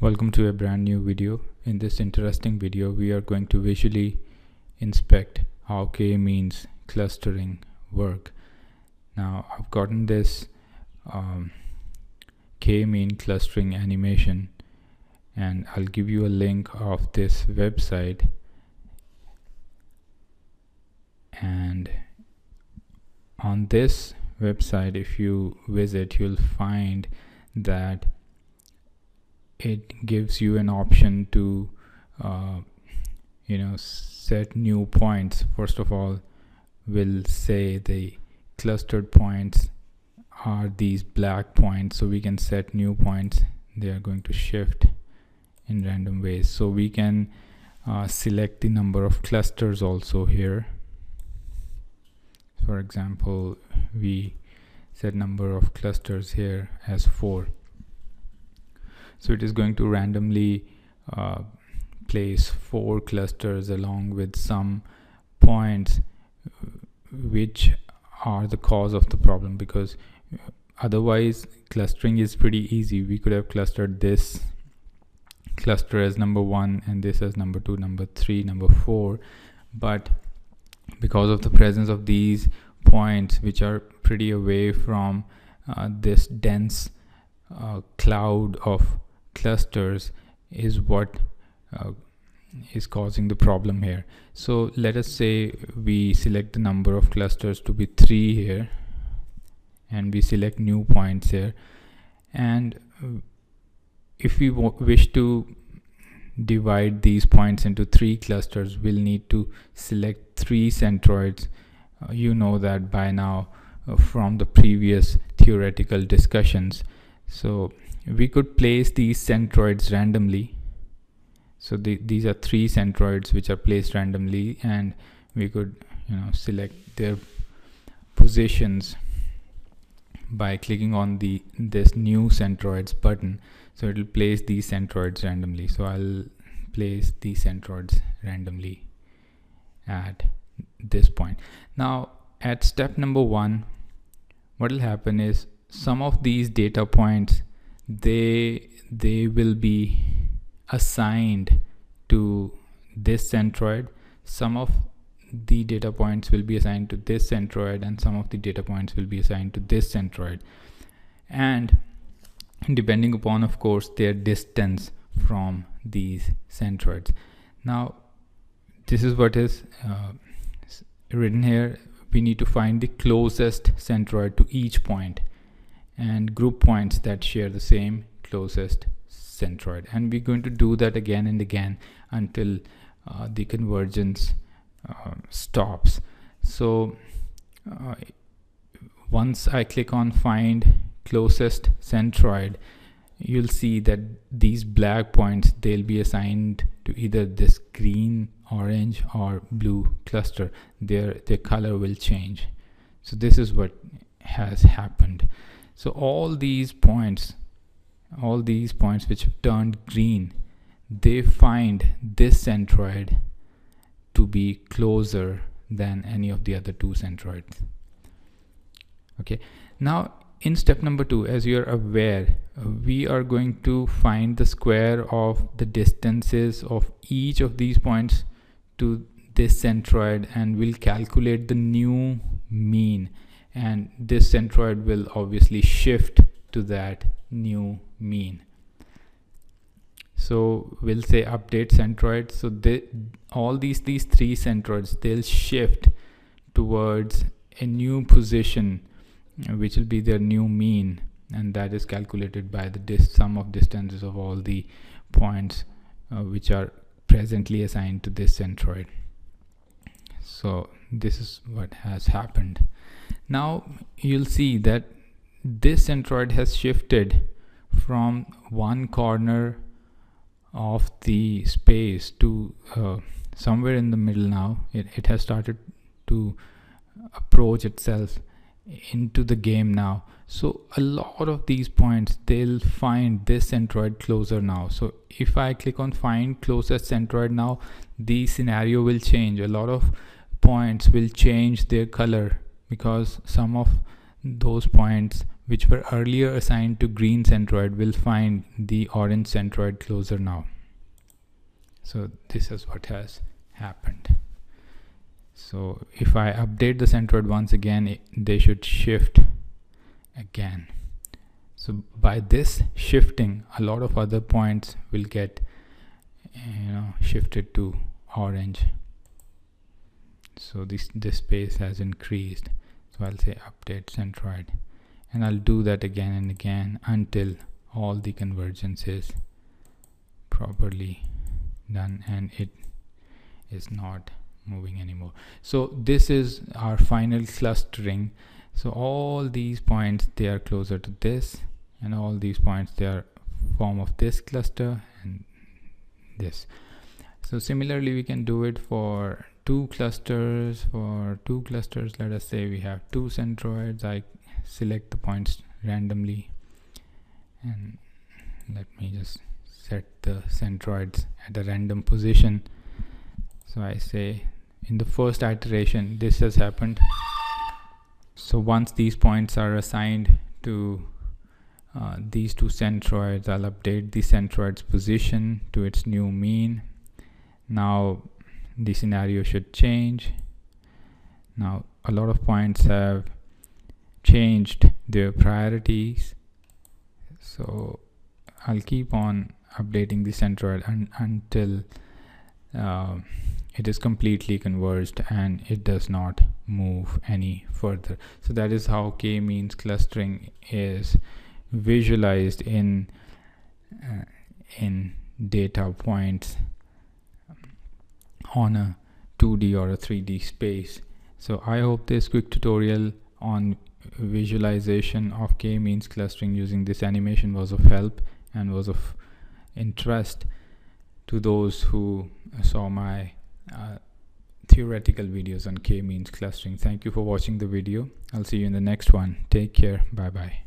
Welcome to a brand new video. In this interesting video, we are going to visually inspect how k-means clustering work. Now, I've gotten this k-mean clustering animation, and I'll give you a link of this website. And on this website, if you visit, you'll find that it gives you an option to set new points. First of all, we'll say the clustered points are these black points, so we can set new points. They are going to shift in random ways, so we can select the number of clusters also here. For example, we set number of clusters here as 4. So it is going to randomly place 4 clusters along with some points which are the cause of the problem, because otherwise clustering is pretty easy. We could have clustered this cluster as number 1 and this as number 2, number 3, number 4, but because of the presence of these points which are pretty away from this dense cloud of clusters is what is causing the problem here. So let us say we select the number of clusters to be 3 here, and we select new points here, and if we wish to divide these points into 3 clusters, we'll need to select 3 centroids. You know that by now from the previous theoretical discussions. So we could place these centroids randomly. So these are 3 centroids which are placed randomly, and we could select their positions by clicking on this new centroids button. So it will place these centroids randomly. So I'll place these centroids randomly at this point. Now at step number 1, what will happen is some of these data points, they will be assigned to this centroid. Some of the data points will be assigned to this centroid, and some of the data points will be assigned to this centroid, and depending upon, of course, their distance from these centroids. Now this is what is written here. We need to find the closest centroid to each point and group points that share the same closest centroid, and we're going to do that again and again until the convergence stops. So once I click on find closest centroid, you'll see that these black points, they'll be assigned to either this green, orange or blue cluster. Their color will change. So this is what has happened. So all these points which have turned green, they find this centroid to be closer than any of the other 2 centroids. Okay, now in step number 2, as you are aware, we are going to find the square of the distances of each of these points to this centroid, and we'll calculate the new mean, and this centroid will obviously shift to that new mean. So we'll say update centroid. So all these 3 centroids, they'll shift towards a new position which will be their new mean, and that is calculated by the sum of distances of all the points which are presently assigned to this centroid. So this is what has happened. Now you'll see that this centroid has shifted from one corner of the space to somewhere in the middle. Now it has started to approach itself into the game now. So a lot of these points, they'll find this centroid closer now. So if I click on find closest centroid now, the scenario will change. A lot of points will change their color because some of those points which were earlier assigned to green centroid will find the orange centroid closer now. So this is what has happened. So if I update the centroid once again, they should shift again. So by this shifting, a lot of other points will get shifted to orange. So this space has increased. So I'll say update centroid, and I'll do that again and again until all the convergence is properly done and it is not moving anymore. So this is our final clustering. So all these points, they are closer to this, and all these points, they are form of this cluster and this. So similarly we can do it for two clusters. Let us say we have two centroids. I select the points randomly, and let me just set the centroids at a random position. So I say in the first iteration this has happened. So once these points are assigned to these two centroids, I'll update the centroid's position to its new mean. Now the scenario should change. Now a lot of points have changed their priorities, so I'll keep on updating the centroid until it is completely converged and it does not move any further. So that is how k-means clustering is visualized in data points on a 2D or a 3D space. So I hope this quick tutorial on visualization of k-means clustering using this animation was of help and was of interest to those who saw my theoretical videos on k-means clustering. Thank you for watching the video. I'll see you in the next one. Take care. Bye bye.